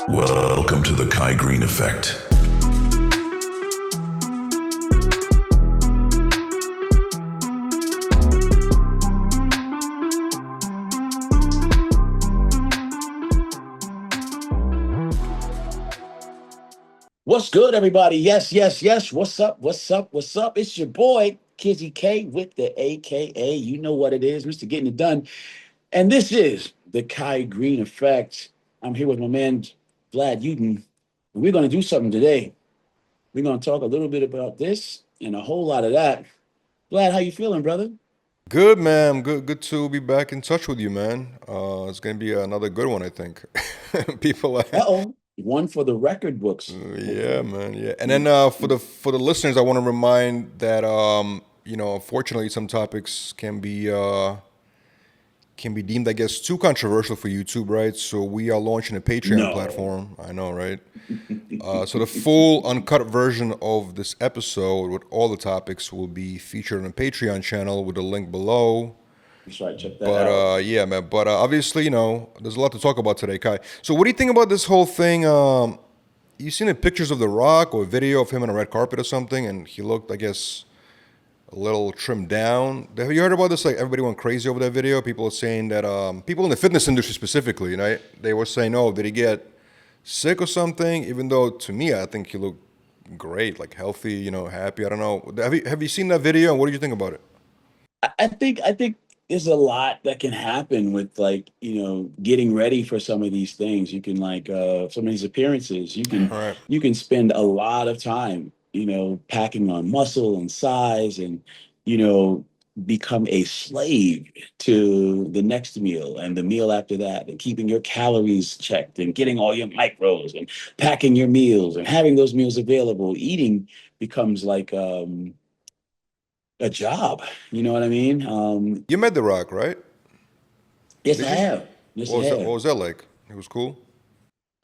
Welcome to the Kai Greene Effect. What's good, everybody? Yes, yes, yes. What's up? What's up? What's up? It's your boy, Kizzy K with the AKA. You know what it is, Mr. Getting It Done. And this is the Kai Greene Effect. I'm here with my man, Vlad Uten. And we're going to do something today. We're going to talk a little bit about this and a whole lot of that. Vlad, how you feeling, brother? Good, man. Good to be back in touch with you, man. It's gonna be another good one, I think. People, Uh-oh. One for the record books, yeah, hopefully. man, yeah. And then for the listeners, I want to remind that unfortunately, some topics can be deemed, I guess, too controversial for YouTube, right? So we are launching a Patreon No. platform. I know, right? So the full uncut version of this episode with all the topics will be featured on the Patreon channel with a link below. That's right. Check that But out. yeah, man. But obviously, there's a lot to talk about today, Kai. So what do you think about this whole thing? You seen the pictures of The Rock or a video of him on a red carpet or something, and he looked, I guess, a little trimmed down. Have you heard about this? Like everybody went crazy over that video. People are saying that people in the fitness industry specifically, they were saying, "Oh, did he get sick or something?" Even though to me, I think he looked great, like healthy, happy. I don't know. Have you seen that video? And what do you think about it? I think there's a lot that can happen with getting ready for some of these things. You can some of these appearances. You can All right. you can spend a lot of time, packing on muscle and size and you know become a slave to the next meal and the meal after that and keeping your calories checked and getting all your micros and packing your meals and having those meals available. Eating becomes like a job. You know what I mean? You met The Rock, right? Yes, I Did you? have. Yes, What I was that? What have. was that like? It was cool.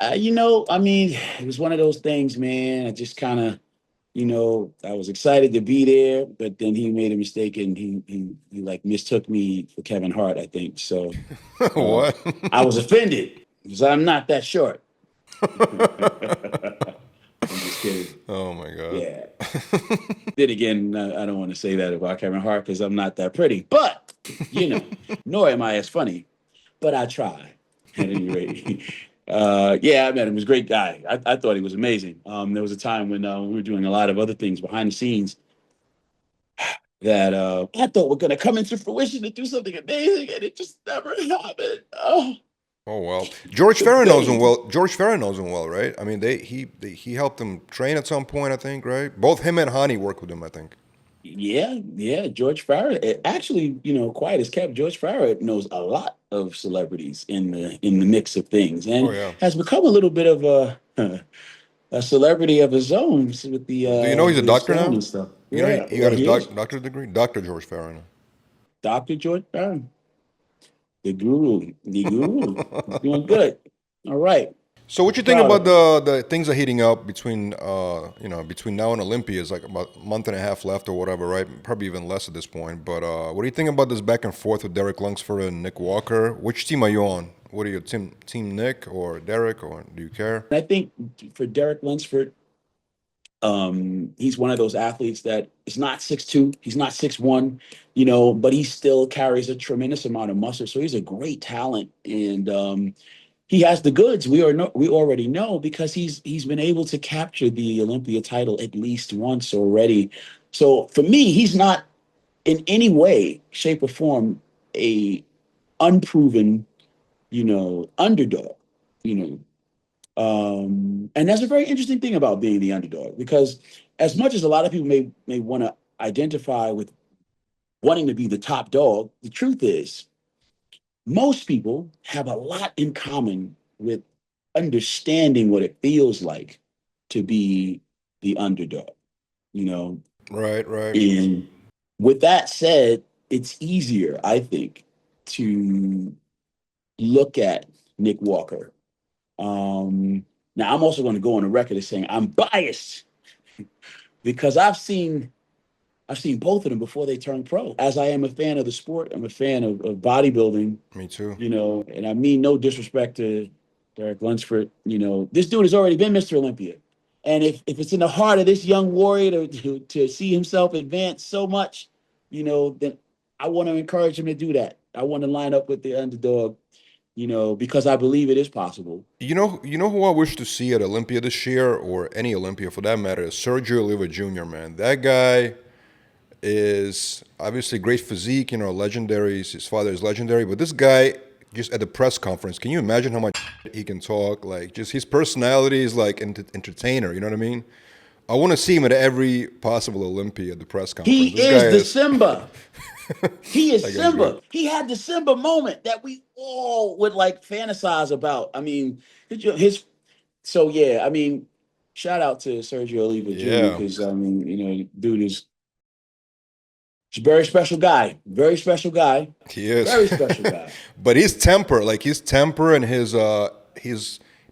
I mean, it was one of those things, man. I just kind of, I was excited to be there, but then he made a mistake and he like mistook me for Kevin Hart, I think. So uh, What? I was offended because I'm not that short. I'm just kidding. Oh my God. Yeah. Then again, I don't want to say that about Kevin Hart because I'm not that pretty, but nor am I as funny, but I try at any rate. Yeah, I met him. He was a great guy. I thought he was amazing. There was a time when we were doing a lot of other things behind the scenes that I thought were going to come into fruition to do something amazing, and it just never happened. Oh, Oh well. George the Farron knows him pain. well. George Farron knows him well, right? I mean, he helped him train at some point, I think, right? Both him and Hani worked with him, I think. Yeah, yeah. George Farrar. Actually, quiet as kept, George Farrar knows a lot of celebrities in the mix of things, Oh and yeah. has become a little bit of a celebrity of his own with the Do you know he's a with his doctor film now? and stuff. You know Yeah, he got well, his he is doctorate degree, Doctor George Farron. Dr. George Farrar, the guru, the guru. He's doing good. All right, So what you think proud about of him. the things are heating up between now and Olympia is like about a month and a half left or whatever, right? Probably even less at this point. But what do you think about this back and forth with Derek Lunsford and Nick Walker? Which team are you on? What are you, team Nick or Derek, or do you care? I think for Derek Lunsford, he's one of those athletes that is not 6'2", he's not 6'1", but he still carries a tremendous amount of muscle. So he's a great talent, and he has the goods. We already know because he's been able to capture the Olympia title at least once already. So for me, he's not in any way, shape, or form a unproven, underdog. You know, and that's a very interesting thing about being the underdog, because as much as a lot of people may want to identify with wanting to be the top dog, the truth is most people have a lot in common with understanding what it feels like to be the underdog, you know. Right, right. And with that said, it's easier, I think, to look at Nick Walker. Now, I'm also going to go on the record as saying I'm biased because I've seen both of them before they turned pro. As I am a fan of the sport, I'm a fan of bodybuilding, Me too. and I mean no disrespect to Derek Lunsford, this dude has already been Mr. Olympia. And if it's in the heart of this young warrior to see himself advance so much, then I want to encourage him to do that. I want to line up with the underdog, because I believe it is possible. You know who I wish to see at Olympia this year, or any Olympia for that matter, is Sergio Oliva Jr., man. That guy is obviously great physique, legendary. His father is legendary, but this guy, just at the press conference, can you imagine how much he can talk? Like, just his personality is like entertainer, you know what I mean? I want to see him at every possible Olympia at the press conference. He This guy is the is Simba. He is that guy's great. Simba. He had the Simba moment that we all would like fantasize about. I mean, his so yeah, I mean, shout out to Sergio Oliva Jr. Yeah, because I mean, dude is he's a very special guy. Very special guy. he is. Very special guy. But his temper and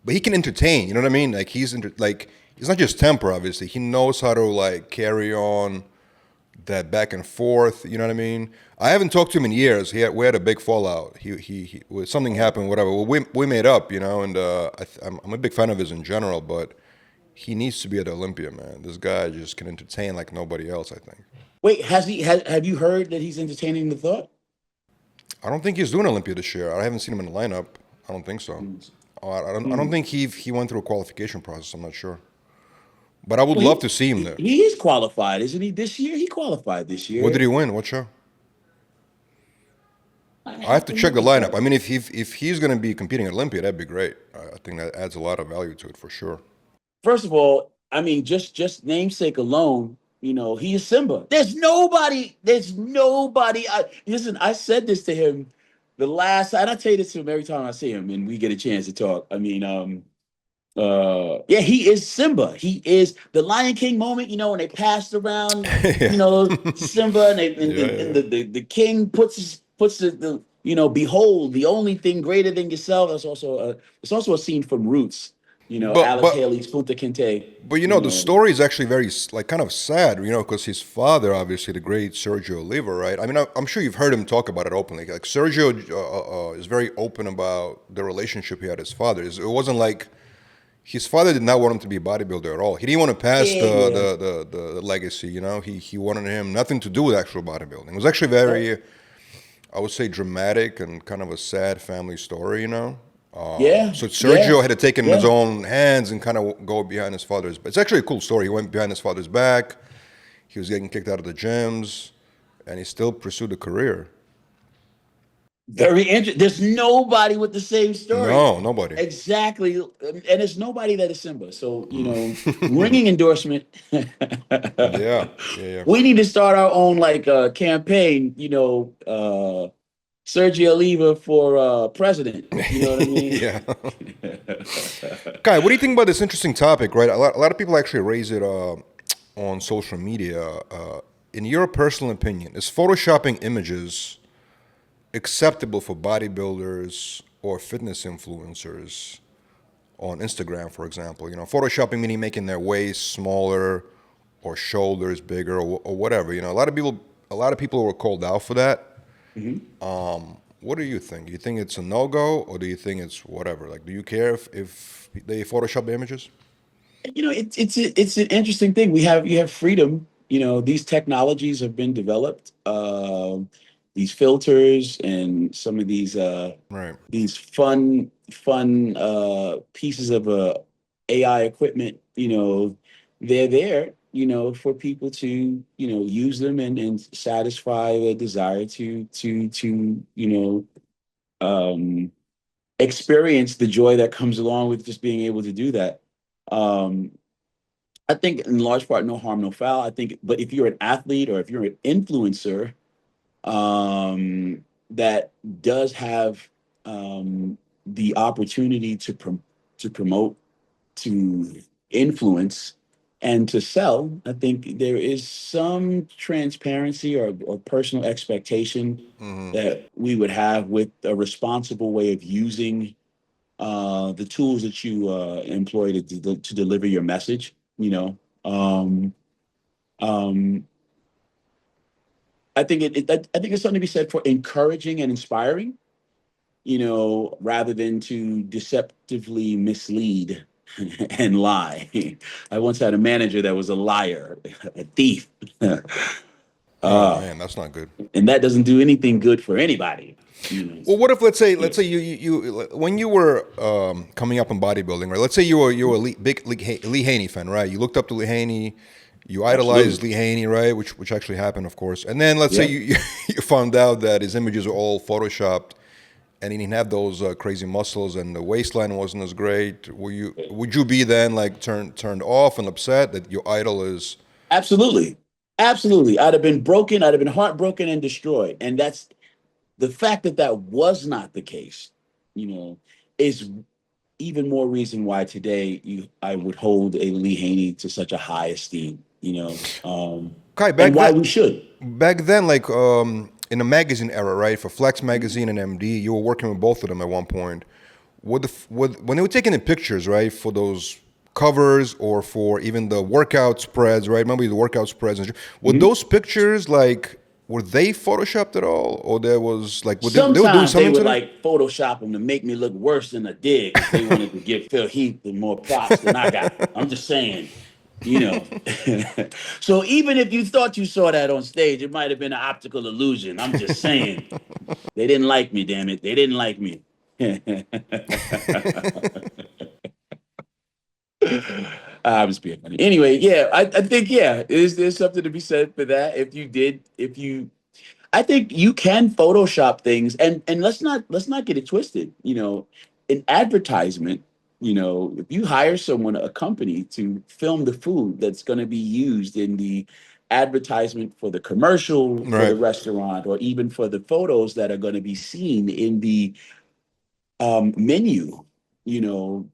but he can entertain. You know what I mean? Like he's not just temper. Obviously, he knows how to like carry on that back and forth. You know what I mean? I haven't talked to him in years. We had a big fallout. Something happened. Whatever. Well, we made up. And I'm a big fan of his in general. But he needs to be at Olympia, man. This guy just can entertain like nobody else. I think. Wait, have you heard that he's entertaining the thought? I don't think he's doing Olympia this year. I haven't seen him in the lineup. I don't think so. I don't think he went through a qualification process. I'm not sure. But I would Well, love to see him there. he is qualified, isn't he? This year, he qualified this year. What did he win? What show? I have to check the lineup. I mean, if he's going to be competing at Olympia, that'd be great. I think that adds a lot of value to it for sure. First of all, I mean, just namesake alone, he is Simba. There's nobody. Listen, I said this to him and I tell you this to him every time I see him and we get a chance to talk. I mean, yeah, he is Simba. He is the Lion King moment, when they passed around, Simba and the king puts the behold, the only thing greater than yourself. It's also a scene from Roots, Alex But Haley's Punta Kinte. the story is actually very like kind of sad, because his father, obviously the great Sergio Oliva, right? I mean, I'm sure you've heard him talk about it openly. Like Sergio is very open about the relationship he had with his father. It wasn't like his father did not want him to be a bodybuilder at all. He didn't want to pass the legacy. He wanted him nothing to do with actual bodybuilding. It was actually very, I would say, dramatic and kind of a sad family story. So Sergio had to take it in his own hands and kind of go behind his father's. It's actually a cool story. He went behind his father's back. He was getting kicked out of the gyms, and he still pursued a career. Very interesting. There's nobody with the same story. No, nobody. Exactly. And there's nobody that is Simba. So, ringing endorsement. Yeah. We need to start our own campaign, Sergio Oliva for president. You know what I mean? Yeah. Kai, what do you think about this interesting topic, right? A lot of people actually raise it on social media. In your personal opinion, is photoshopping images acceptable for bodybuilders or fitness influencers on Instagram, for example? Photoshopping meaning making their waist smaller or shoulders bigger or whatever. A lot of people were called out for that. Mm-hmm. What do you think? Do you think it's a no-go, or do you think it's whatever? Like, do you care if they Photoshop the images? It's an interesting thing. You have freedom. These technologies have been developed. These filters and some of these Right. these fun pieces of AI equipment. They're there. For people to use them and satisfy the desire to experience the joy that comes along with just being able to do that. I think in large part, no harm, no foul. I think, but if you're an athlete or if you're an influencer, that does have the opportunity to promote, to influence, and to sell, I think there is some transparency or personal expectation that we would have with a responsible way of using the tools that you employ to deliver your message. I think I think it's something to be said for encouraging and inspiring. rather than to deceptively mislead and lie. I once had a manager that was a liar, a thief. Oh uh, man, that's not good. and that doesn't do anything good for anybody. Well, what if Yeah. let's say you when you were coming up in bodybuilding, right? Let's say you were a big Lee Haney fan, right? You looked up to Lee Haney, you idolized Absolutely. Lee Haney, right? Which actually happened, of course. And then let's say Yeah. you found out that his images were all photoshopped, and he didn't have those crazy muscles, and the waistline wasn't as great. Would you be then like turned off and upset that your idol is? Absolutely. Absolutely. I'd have been broken. I'd have been heartbroken and destroyed. And that's the fact that that was not the case, you know, is even more reason why today I would hold a Lee Haney to such a high esteem, Kai, and why we should. back then, like in the magazine era, right? For Flex magazine and MD, you were working with both of them at one point. When they were taking the pictures, right, for those covers or for even the workout spreads, right? Remember the workout spreads? Were Mhm. those pictures like were they photoshopped at all, or there was like they were doing Sometimes they something would to them? like Photoshop them to make me look worse than I did because they wanted to give Phil Heath the more props than I got. I'm just saying, you know. So even if you thought you saw that on stage, it might have been an optical illusion. I'm just saying. They didn't like me, damn it. They didn't like me. I was being funny. Anyway, yeah, I think yeah, there's something to be said for that. If you I think you can Photoshop things, and let's not get it twisted. An advertisement. If you hire someone, a company, to film the food that's going to be used in the advertisement for the commercial for the Right. restaurant, or even for the photos that are going to be seen in the menu, you know,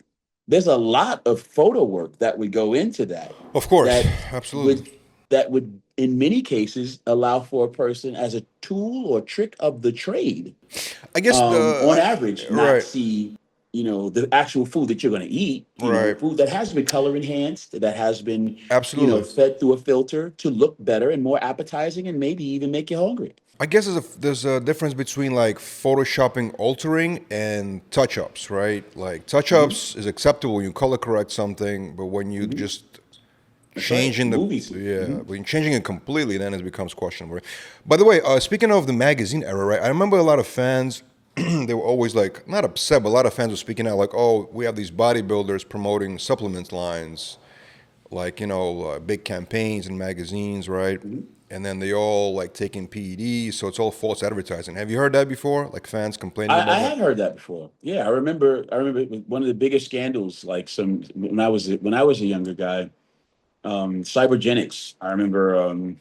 there's a lot of photo work that would go into that Of course, that absolutely. would that would in many cases allow for a person as a tool or trick of the trade, I guess on average not right, see the actual food that you're going to eat, right, food that has been color enhanced, that has been absolutely. fed through a filter to look better and more appetizing and maybe even make you hungry. I guess there's a difference between like photoshopping, altering, and touch-ups, right? Like Hmm. touch-ups is acceptable when you color correct something, but when you Hmm. just That's right, changing the movies. yeah, Hmm. when you're changing it completely, then it becomes questionable. By the way, speaking of the magazine era, right? I remember a lot of fans. They were always like not upset, but a lot of fans were speaking out like, "Oh, we have these bodybuilders promoting supplement lines." Like big campaigns and magazines, right? And then they all like taking PEDs, so it's all false advertising. Have you heard that before? Like fans complaining I about that? have heard that before. Yeah, I remember. I remember it was one of the biggest scandals. Like some when I was a younger guy, cybogenics. I remember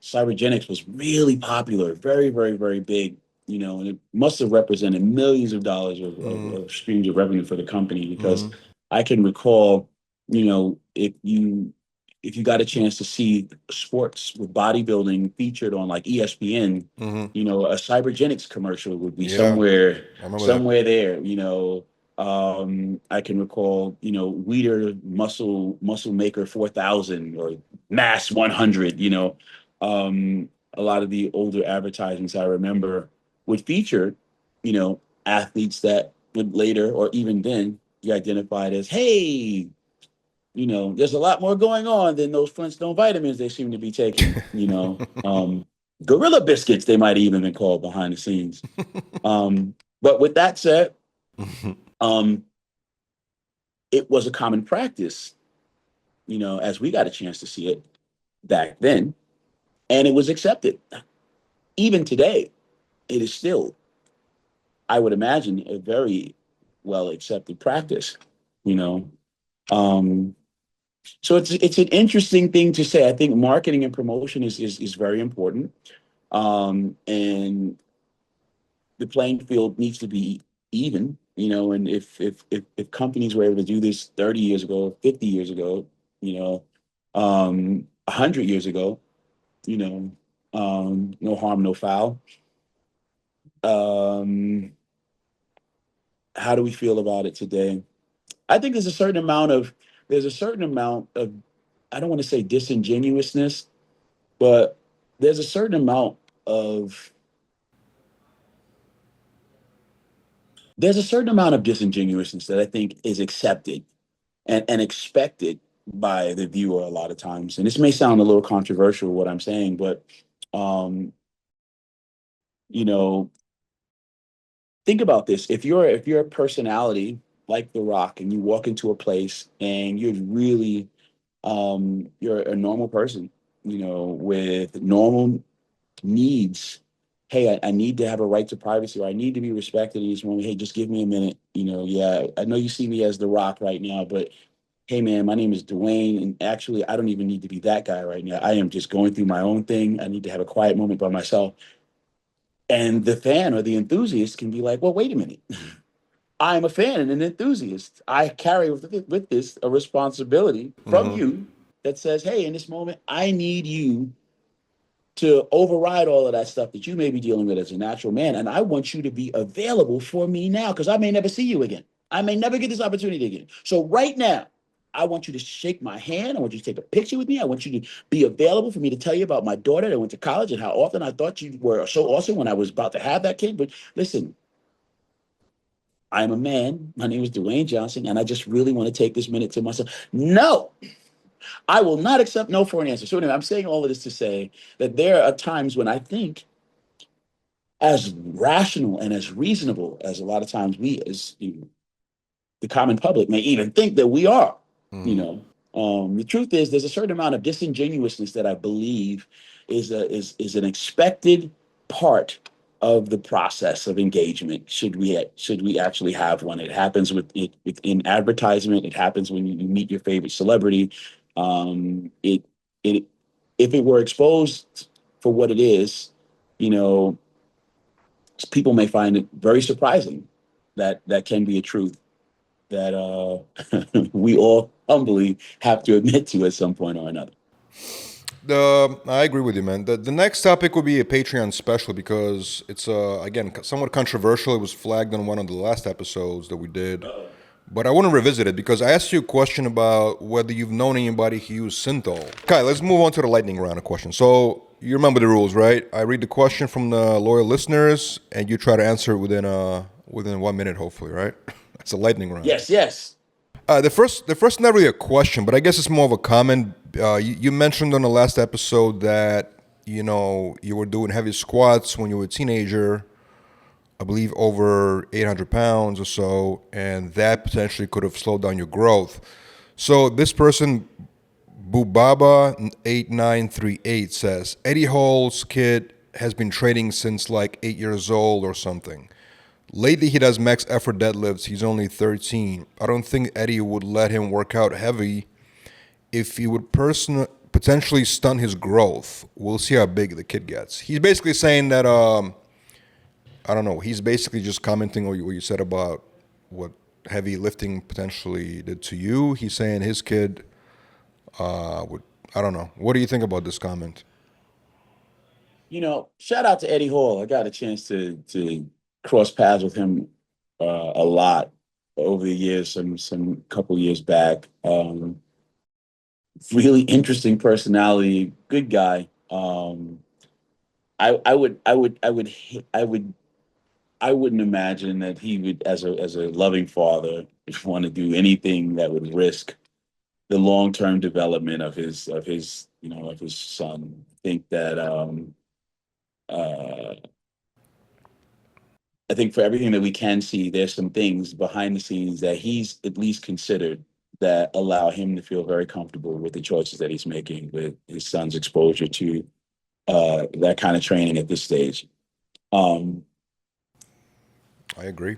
cybogenics was really popular, very, very, very big. And it must have represented millions of dollars of streams of revenue for the company, because Mm-hmm. I can recall, if you got a chance to see sports with bodybuilding featured on like ESPN, Mm-hmm. a cybogenics commercial would be Yeah, somewhere I remember that. somewhere there. I can recall, Weider Muscle Maker 4000 or Mass 100. A lot of the older advertisements I remember would feature, athletes that would later or even then be identified as, hey, there's a lot more going on than those Flintstone vitamins they seem to be taking. Gorilla biscuits, they might even been called behind the scenes. But with that said, um, it was a common practice, as we got a chance to see it back then, and it was accepted. Even today, it is still, I would imagine, a very well accepted practice. You know, um, so it's an interesting thing to say. I think marketing and promotion is very important, and the playing field needs to be even. And if companies were able to do this 30 years ago, 50 years ago, 100 years ago, no harm, no foul. Um, how do we feel about it today? I think there's a certain amount of I don't want to say disingenuousness, but there's a certain amount of There's a certain amount of disingenuousness that I think is accepted and expected by the viewer a lot of times. And this may sound a little controversial what I'm saying, but um, you know, think about this. If you're a personality like The Rock and you walk into a place and you're a normal person, with normal needs. Hey, I need to have a right to privacy, or I need to be respected in this moment. Hey, just give me a minute. Yeah, I know you see me as The Rock right now, but hey, man, my name is Dwayne, and actually, I don't even need to be that guy right now. I am just going through my own thing. I need to have a quiet moment by myself. And the fan or the enthusiast can be like, well, wait a minute. I'm a fan and an enthusiast. I carry with this a responsibility from Mm-hmm. you that says, hey, in this moment, I need you to override all of that stuff that you may be dealing with as a natural man. And I want you to be available for me now because I may never see you again. I may never get this opportunity again. So right now, I want you to shake my hand. I want you to take a picture with me. I want you to be available for me to tell you about my daughter that went to college and how often I thought you were so awesome when I was about to have that kid. But listen, I'm a man. My name is Dwayne Johnson, and I just really want to take this minute to myself. No, I will not accept no for an answer. So anyway, I'm saying all of this to say that there are times when I think as rational and as reasonable as a lot of times we as the common public may even think that we are. You Mm-hmm. know, the truth is there's a certain amount of disingenuousness that I believe is an expected part of the process of engagement. Should we actually have one? It happens within advertisement. It happens when you meet your favorite celebrity. It it if it were exposed for what it is, you know, people may find it very surprising that that can be a truth that we all humbly have to admit to at some point or another. I agree with you, man. The next topic will be a Patreon special because it's again somewhat controversial. It was flagged on one of the last episodes that we did, but I want to revisit it because I asked you a question about whether you've known anybody who used synthol. Kai, let's move on to the lightning round of questions. So you remember the rules, right? I read the question from the loyal listeners, and you try to answer it within 1 minute, hopefully, right? It's a lightning round. Yes, yes. The first not really a question, but I guess it's more of a comment. You mentioned on the last episode that you were doing heavy squats when you were a teenager, I believe over 800 pounds or so, and that potentially could have slowed down your growth. So this person, Bubaba8938, says Eddie Hall's kid has been training since like 8 years old or something. Lately, he does max effort deadlifts. He's only 13. I don't think Eddie would let him work out heavy if he would potentially stunt his growth. We'll see how big the kid gets. He's basically saying that, I don't know, he's basically just commenting on what you said about what heavy lifting potentially did to you. He's saying his kid would, I don't know. What do you think about this comment? Shout out to Eddie Hall. I got a chance to cross paths with him a lot over the years, some couple years back. Really interesting personality, good guy. I wouldn't imagine that he would, as a loving father, want to do anything that would risk the long term development of his son. Think that uh, I think for everything that we can see, there's some things behind the scenes that he's at least considered that allow him to feel very comfortable with the choices that he's making with his son's exposure to that kind of training at this stage. Um, I agree.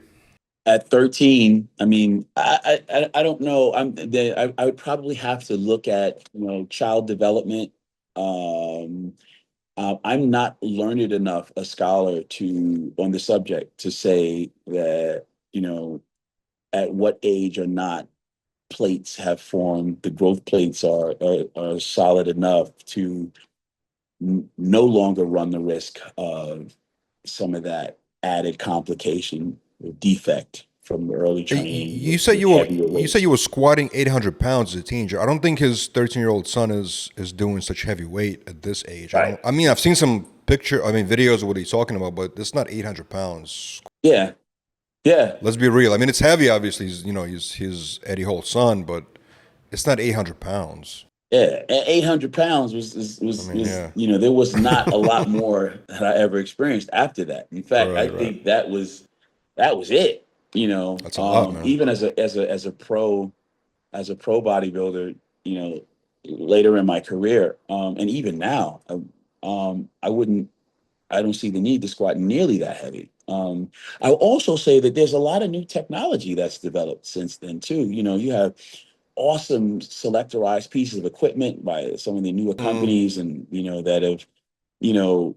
at 13, I mean, I don't know. I would probably have to look at child development. Um, I'm not learned enough a scholar to on the subject to say that at what age or not plates have formed. The growth plates are solid enough to no longer run the risk of some of that added complication or defect from the early training You said with you were heavier you said weights. you were squatting 800 pounds as a teenager. I don't think his 13-year-old son is doing such heavy weight at this age. I Right. don't. I mean, I've seen some videos of what he's talking about, but it's not 800 pounds. Yeah. Yeah, Let's be real. I mean, it's heavy. Obviously, he's Eddie Holt's son, but it's not 800 pounds. yeah. 800 pounds I mean, yeah. there was not a lot more that I ever experienced after that. In fact, I Right, right. think that was it. That's a lot, man. Even as a pro bodybuilder, later in my career, and even now, I don't see the need to squat nearly that heavy. I'll also say that there's a lot of new technology that's developed since then too. You have awesome selectorized pieces of equipment by some of the newer Mm, companies, and that have, you know,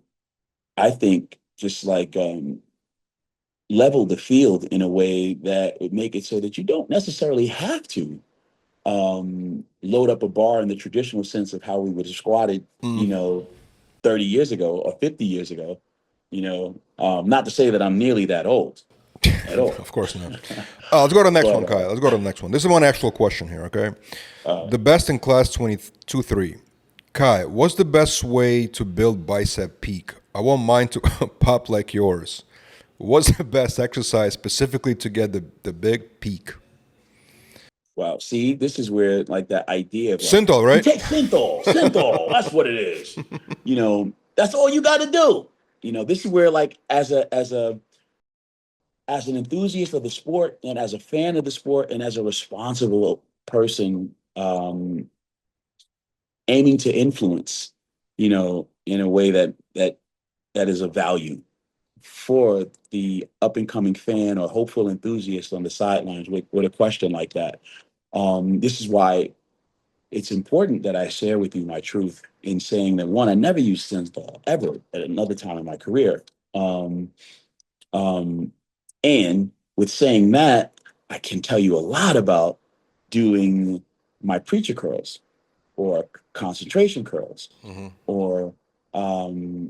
I think just like level the field in a way that would make it so that you don't necessarily have to load up a bar in the traditional sense of how we would have squatted, mm. 30 years ago or 50 years ago. Not to say that I'm nearly that old at all. Of course not. Let's go to the next But one, Kyle. Let's go to the next one. This is one actual question here, okay? uh, The best in class 22-3. Kai, what's the best way to build bicep peak? I want mine to pop like yours. What's the best exercise specifically to get the big peak? wow, see, this is where like that idea of like Synthol, you right? take synthol, that's what it is. That's all you got to do. This is where like as an enthusiast of the sport and as a fan of the sport and as a responsible person, aiming to influence, in a way that is of value for the up and coming fan or hopeful enthusiast on the sidelines with a question like that. This is why it's important that I share with you my truth in saying that, one, I never used Synthol ever at another time in my career. Um, um, and with saying that, I can tell you a lot about doing my preacher curls or concentration curls Hmm. or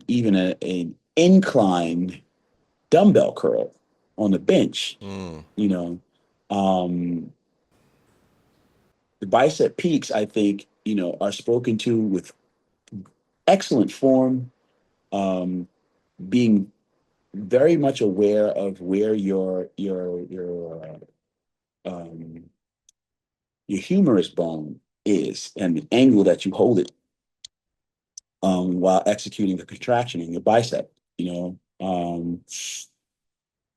even an incline dumbbell curl on the bench. Mm. You know, um, the bicep peaks, I think, are spoken to with excellent form, um, being very much aware of where your humerus bone is and the angle that you hold it while executing the contraction in your bicep.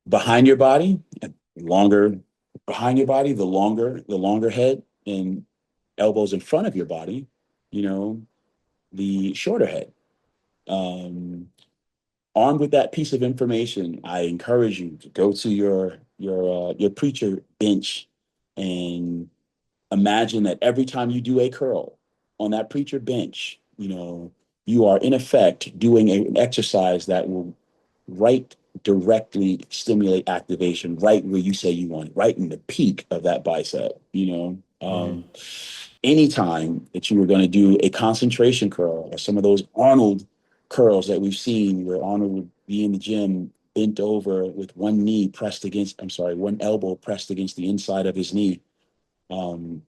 Behind your body, longer behind your body, the longer head, and elbows in front of your body, you know, the shorter head. Um, Armed with that piece of information, I encourage you to go to your preacher bench and imagine that every time you do a curl on that preacher bench, you are in effect doing an exercise that will right directly stimulate activation right where you say you want it, right in the peak of that bicep. Hmm. Anytime that you were going to do a concentration curl or some of those Arnold curls that we've seen where Arnold would be in the gym bent over with one elbow pressed against the inside of his knee, um,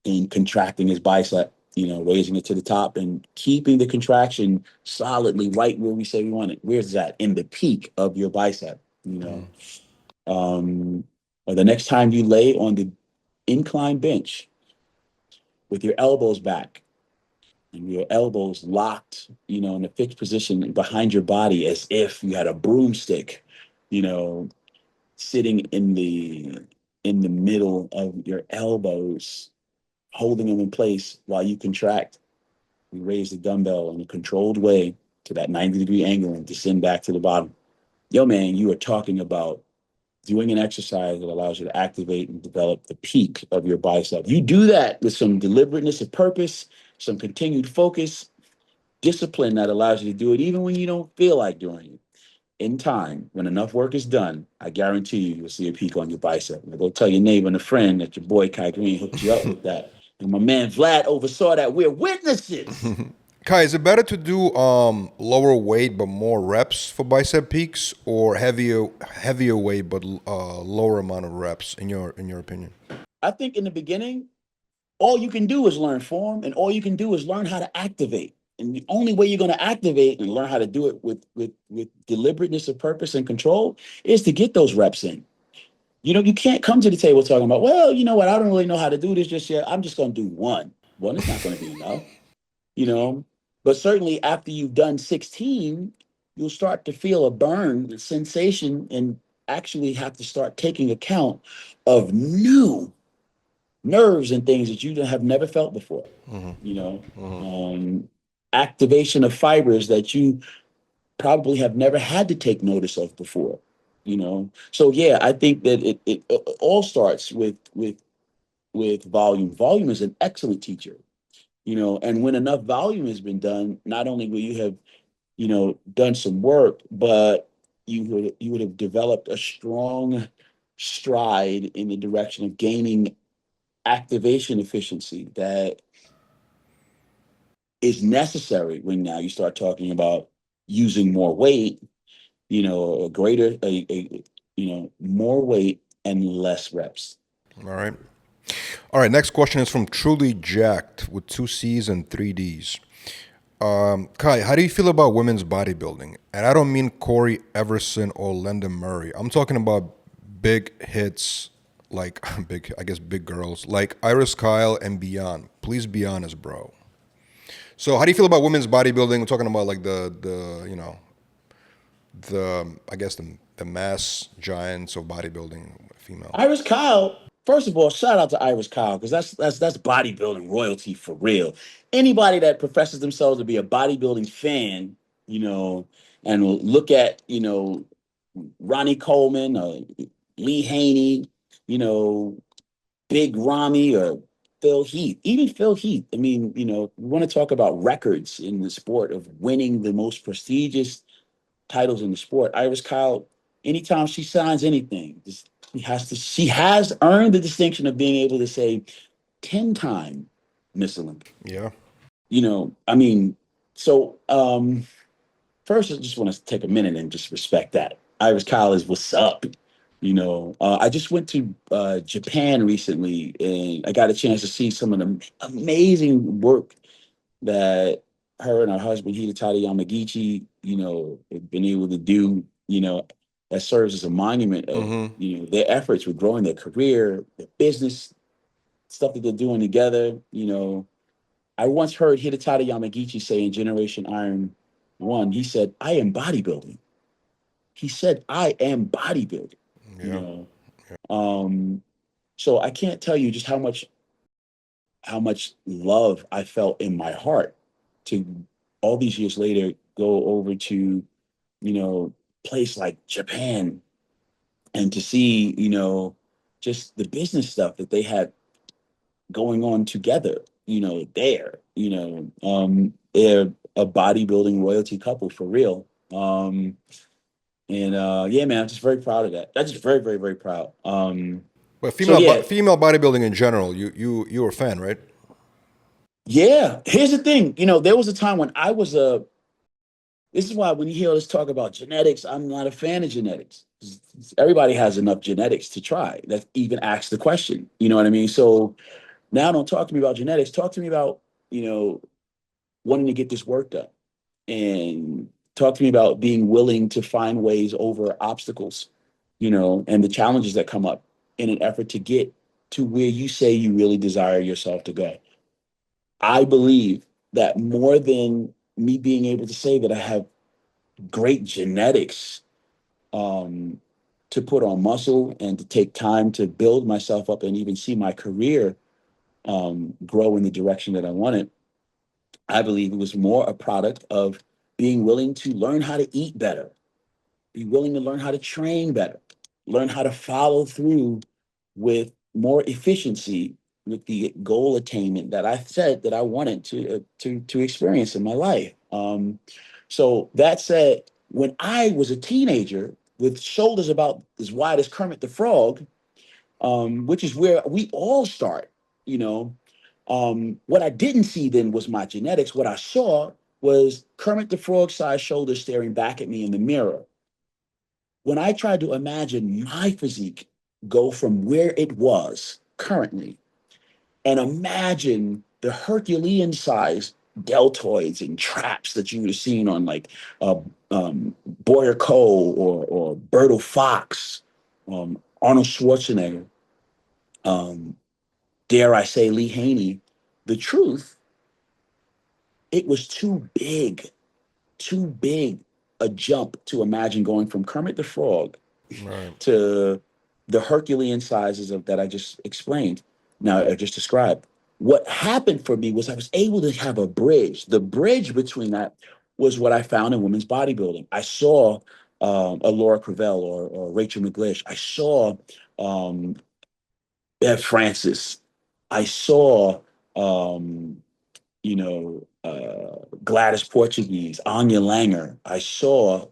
and contracting his bicep, raising it to the top and keeping the contraction solidly right where we say we want it. Where's that? In the peak of your bicep, or the next time you lay on the incline bench with your elbows back and your elbows locked, in a fixed position behind your body as if you had a broomstick, you know, sitting in the middle of your elbows, holding them in place while you contract. You raise the dumbbell in a controlled way to that 90-degree angle and descend back to the bottom. Yo, man, you are talking about doing an exercise that allows you to activate and develop the peak of your bicep. You do that with some deliberateness of purpose, some continued focus, discipline that allows you to do it even when you don't feel like doing it. In time, when enough work is done, I guarantee you'll see a peak on your bicep. Now go tell your neighbor and a friend that your boy Kai Greene hooked you up with that. And my man Vlad oversaw that. We're witnesses. Kai, is it better to do lower weight but more reps for bicep peaks, or heavier weight but lower amount of reps in your opinion? I think in the beginning, all you can do is learn form and all you can do is learn how to activate. And the only way you're going to activate and learn how to do it with deliberateness of purpose and control is to get those reps in. You can't come to the table talking about, well, you know what, I don't really know how to do this just yet. I'm just going to do one. One is not going to be enough, you know. But certainly after you've done 16, you'll start to feel a burn, a sensation, and actually have to start taking account of new nerves and things that you have never felt before. You know, activation of fibers that you probably have never had to take notice of before. You know, so yeah, I think that it all starts with volume. Volume is an excellent teacher. You know, and when enough volume has been done, not only will you have, you know, done some work, but you would have developed a strong stride in the direction of gaining activation efficiency that is necessary when now you start talking about using more weight, you know, you know, more weight and less reps. All right. All right. Next question is from Truly Jacked with 2 C's and 3 D's. Kai, how do you feel about women's bodybuilding? And I don't mean Corey Everson or Linda Murray. I'm talking about big hits, like big girls like Iris Kyle and beyond. Please be honest, bro. So how do you feel about women's bodybuilding? We're talking about like the you know the mass giants of bodybuilding, female. Iris Kyle, first of all, shout out to Iris Kyle because that's bodybuilding royalty for real. Anybody that professes themselves to be a bodybuilding fan, you know, and will look at, you know, Ronnie Coleman or Lee Haney, you know, Big Ramy or Phil Heath, even Phil Heath. I mean, you know, we want to talk about records in the sport of winning the most prestigious titles in the sport. Iris Kyle, anytime she signs anything, she has earned the distinction of being able to say 10-time Miss Olympia. Yeah. You know, I mean, so first I just want to take a minute and just respect that. Iris Kyle is what's up. You know, I just went to Japan recently and I got a chance to see some of the amazing work that her and her husband Hidetada Yamagichi, you know, have been able to do, you know, that serves as a monument of, you know, their efforts with growing their career, their business, stuff that they're doing together. You know, I once heard Hidetada Yamagichi say in Generation Iron 1, he said, I am bodybuilding. He said, I am bodybuilding, Yeah. you know. So I can't tell you just how much love I felt in my heart to all these years later go over to, you know, place like Japan and to see, you know, just the business stuff that they had going on together, you know, there, you know, they're a bodybuilding royalty couple for real. Yeah, man, I'm just very proud of that. I'm just very, very, very proud. But So yeah, female bodybuilding in general, you were a fan, right? yeah. Here's the thing, you know, there was a time when I was a. This is why when you hear us talk about genetics, I'm not a fan of genetics. Everybody has enough genetics to try. That even asks the question. You know what I mean? So now don't talk to me about genetics. Talk to me about, you know, wanting to get this work done. And talk to me about being willing to find ways over obstacles, you know, and the challenges that come up in an effort to get to where you say you really desire yourself to go. I believe that more than me being able to say that I have great genetics to put on muscle and to take time to build myself up and even see my career grow in the direction that I wanted, I believe it was more a product of being willing to learn how to eat better, be willing to learn how to train better, learn how to follow through with more efficiency with the goal attainment that I said that I wanted to experience in my life. So that said, when I was a teenager with shoulders about as wide as Kermit the Frog, which is where we all start, you know, what I didn't see then was my genetics. What I saw was Kermit the Frog sized shoulders staring back at me in the mirror. When I tried to imagine my physique go from where it was currently and imagine the Herculean size deltoids and traps that you would have seen on like Boyer Cole or Berto Fox, Arnold Schwarzenegger, um, dare I say Lee Haney. The truth, it was too big a jump to imagine going from Kermit the Frog Right. to the Herculean sizes of that I just explained. Now I just described. What happened for me was I was able to have a bridge. The bridge between that was what I found in women's bodybuilding. I saw a Laura Cravell or Rachel McGlish. I saw um, Bev Francis. I saw um, Gladys Portuguese, Anya Langer. I saw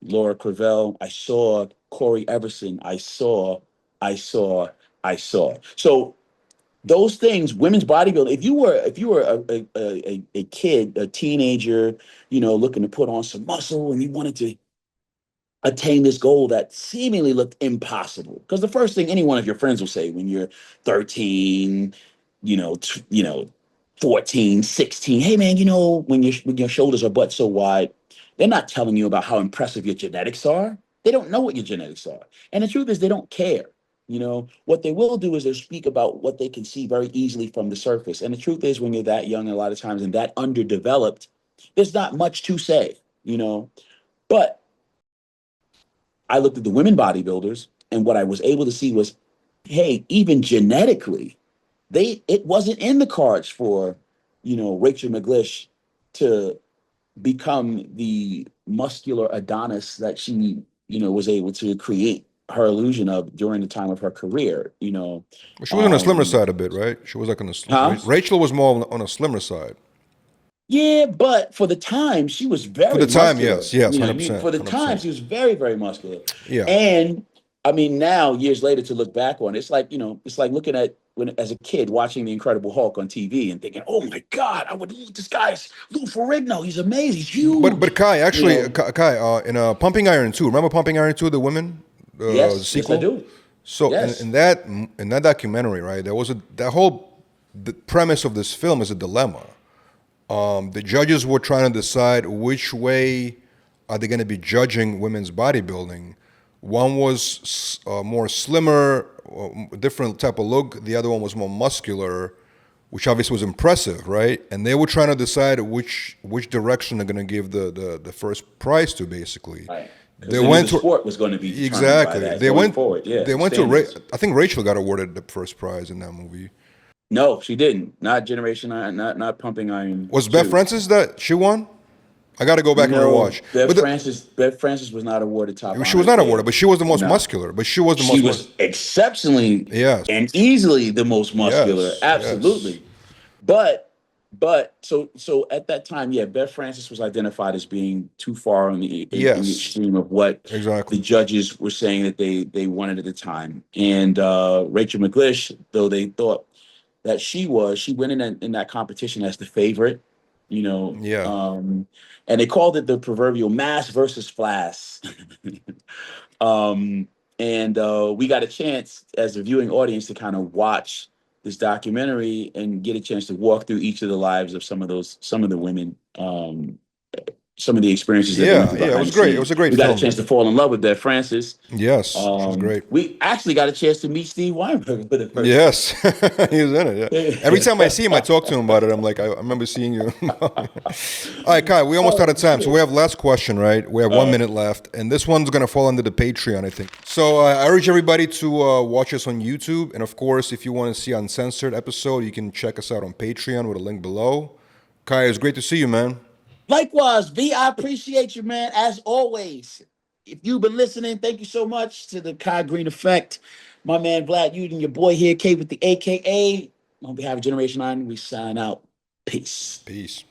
Laura Cravell. I saw Corey Everson. I saw, I saw. So those things, women's bodybuilding. If you were a kid, a teenager, looking to put on some muscle, and you wanted to attain this goal that seemingly looked impossible. Because the first thing any one of your friends will say when you're 13, 14, 16, hey man, when your shoulders are butt so wide, they're not telling you about how impressive your genetics are. They don't know what your genetics are. And the truth is they don't care. What they will do is they'll speak about what they can see very easily from the surface. And the truth is when you're that young, a lot of times, and that underdeveloped, there's not much to say. But I looked at the women bodybuilders, and what I was able to see was, hey, even genetically, it wasn't in the cards for, Rachel McGlish to become the muscular Adonis that she, was able to create her illusion of during the time of her career. But she was on the slimmer side a bit, right? She was like on the Huh? Rachel was more on a slimmer side. Yeah, but for the time, she was For very the time, muscular. yes, You know what I mean? 100%, For the time, 100%. she was very, very muscular. Yeah. And I mean, now years later to look back on it, it's like, it's like looking at when as a kid watching the Incredible Hulk on TV and thinking, oh my God, this guy's Lou Ferrigno. He's amazing. He's But huge. Kai, You actually, know, Kai, in Pumping Iron 2, remember Pumping Iron 2, the women, the yes, I sequel? do. So Yes. in that documentary, right, there was the premise of this film is a dilemma. The judges were trying to decide which way are they going to be judging women's bodybuilding. One was more slimmer, different type of look. The other one was more muscular, which obviously was impressive, right? And they were trying to decide which direction they're going to give the first prize to, basically. Right. Because They they knew went the to sport was going to be determined by exactly. that going forward. Yeah. They The went to standards. I think Rachel got awarded the first prize in that movie. No, she didn't. Not Generation Iron, not Pumping Iron Was Beth 2. Francis that she won? I got to go back and No, rewatch. But Bev Francis was not awarded top she was honors not awarded, there. but she was the most No, muscular. But she was the she most was exceptionally yes, and easily the most muscular. yes, yes, Absolutely. But so at that time, yeah, Bev Francis was identified as being too far on in the yes, extreme of what the exactly. judges were saying that they wanted at the time. And Rachel McGlish, though they thought that she went in that competition as the favorite, you know, Yeah, um, and they called it the proverbial mass versus flash. um, and we got a chance as a viewing audience to kind of watch this documentary and get a chance to walk through each of the lives of some of the women, some of the experiences that they went yeah, through yeah. It behind was the great. It scenes. was a great We got a film. chance to fall in love with Beth Francis. Yes, she's great. We actually got a chance to meet Steve Weinberg for the first Yes, he was in it. Yeah. Every time I see him, I talk to him about it. I'm like, I remember seeing you. All right, Kai, we almost out of time, so we have last question, right? We have 1 minute left, and this one's gonna fall under the Patreon, I think. So I urge everybody to watch us on YouTube, and of course, if you want to see uncensored episode, you can check us out on Patreon with a link below. Kai, it's great to see you, man. Likewise, V, I appreciate you, man, as always. If you've been listening, thank you so much to the Kai Greene Effect. My man Vlad, you and your boy here, K with the AKA. On behalf of Generation 9, we sign out. Peace. Peace.